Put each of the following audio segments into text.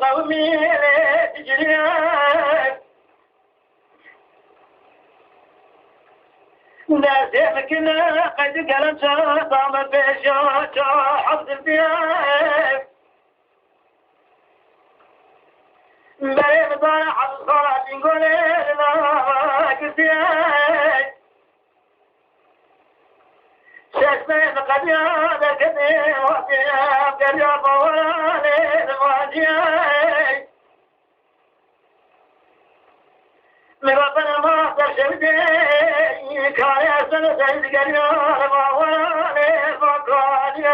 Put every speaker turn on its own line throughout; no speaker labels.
قومي تجري ناس يمكن قد قلت طعم بيشات حفظ البيت مريم ضاع الصلاة نقول لنا كسيت شاشمين قد يانا كذي وفيها قريب ولاني المواجهي من ربنا ما تشردي كان يسنى سيد قريب ولاني المقال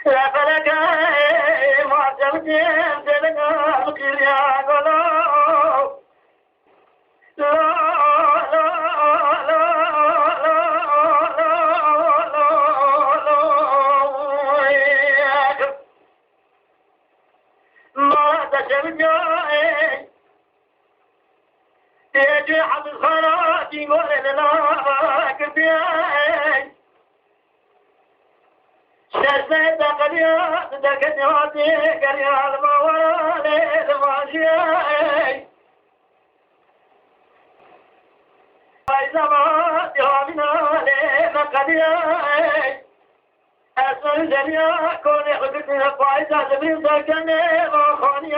يا فلك ما تمتين تلقى مكير يا قلوب تيجي حد الخراج يقول لنا كبير شاشة قريات دكتاتي قريات موالي الماشي فإذا ما يهمنا لنا قريات أسأل جميع كوني خدتنا فايدة جميل سكني وخوني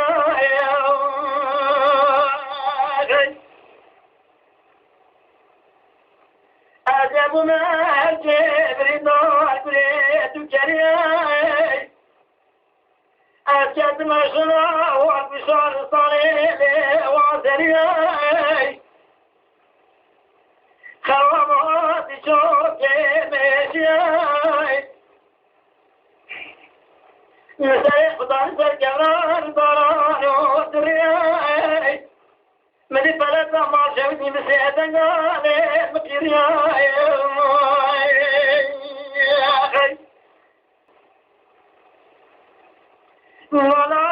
أجب ما جبريل أجبريت كريم أجد ما شنا وبشار صليل وزريم خوامات شوكي مشيم يسيح ضرس الجران بران ودريم من البلد ما شوتي بسيدنا ليه مكيريا ولا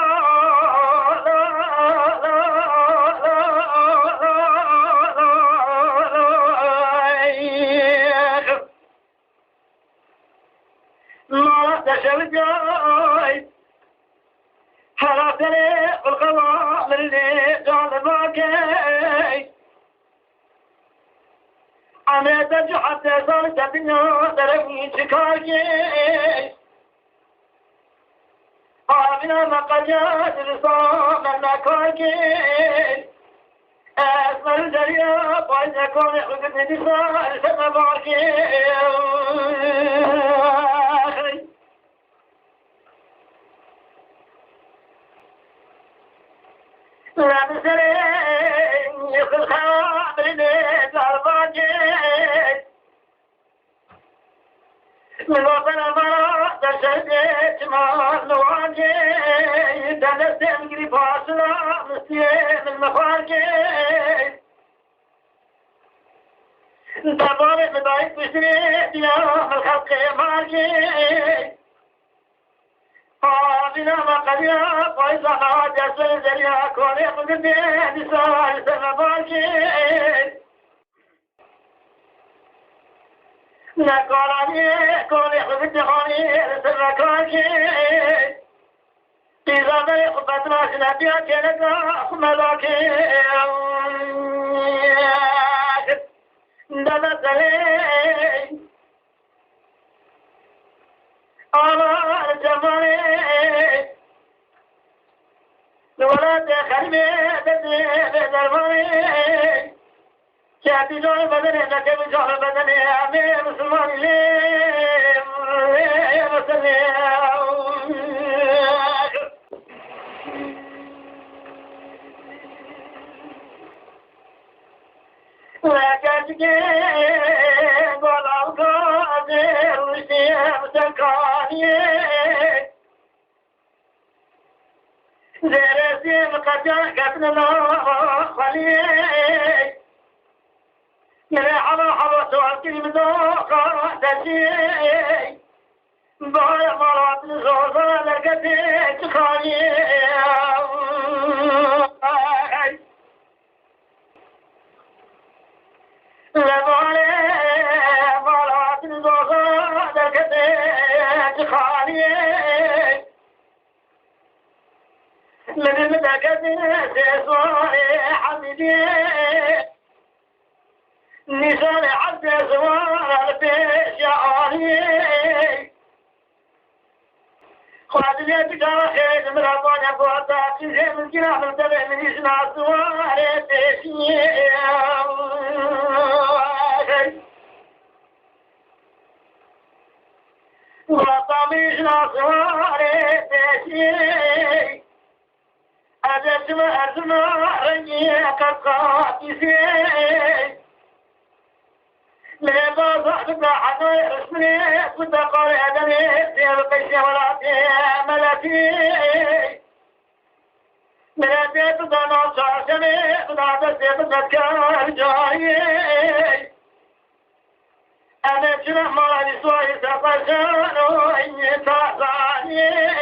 ما تشوجي هلا طريق القوام اللي جانبك أنا تجو حتى صارت الدنيا تركني شكاكي آمنا مقجات رصام النكاكي اسم الجريا بايد يكون حقد نساء سنباكي لا بسرين يخل خامر ليت الباكي من وطن المرأة تشديت مع الواجي تنسين قريب عصنا مسيين المخاجي تبارك بداية بسريت يا الخلق ماجي آمنا ما قريا فإذا ما جسر جريا كوني قدمي نساء سنباجي نقراني كوني قدمي خاني سنباجي إذا ما يقبضنا سنبيا كنك ملاكي دلتلي أنا جمالي الولاد خرمي بدي درماني شاتي جوي بدني نكيب جوي بدني أمي مسلمان لي مسلم وكاتكي بلاو قادر وشيم سكاني زرسيم قتلنا خلي من حضر سؤال كلمة تشي ضايع مرات الزوزة لقيت خالي لبالي مرات الزوزة لقيت خالي من المتكدس صاري حبيبي نسال عبد زوار البيش عالي خذ لي بجرحي من ربنا قوتك زي من جناح الدبع من يسمع زوار البيش وطميش نصوار البيش أزمع رجيك القاتسي لما ضحك حنوي رسمي كنت قارئ أدمي في القيس ولاتي ملاتي ملاتي تدانا شاشمي بنادتي بذكر جاي أنا جنح مرادي سوي سفشان وإني تحزاني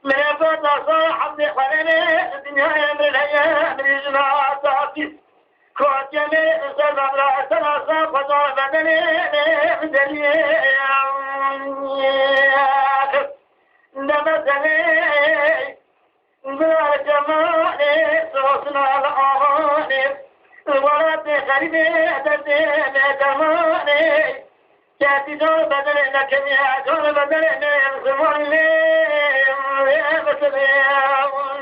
من الفتى صاحب خليني الدنيا من الأيام من جناتي كوتيني سلام لا سلاسة فضل بدني بدني نمسني بلا جمالي صوصنا الأغاني ورد خريبي تدين كماني جاتي دور بدني لكن يا دور بدني زماني يا مسلم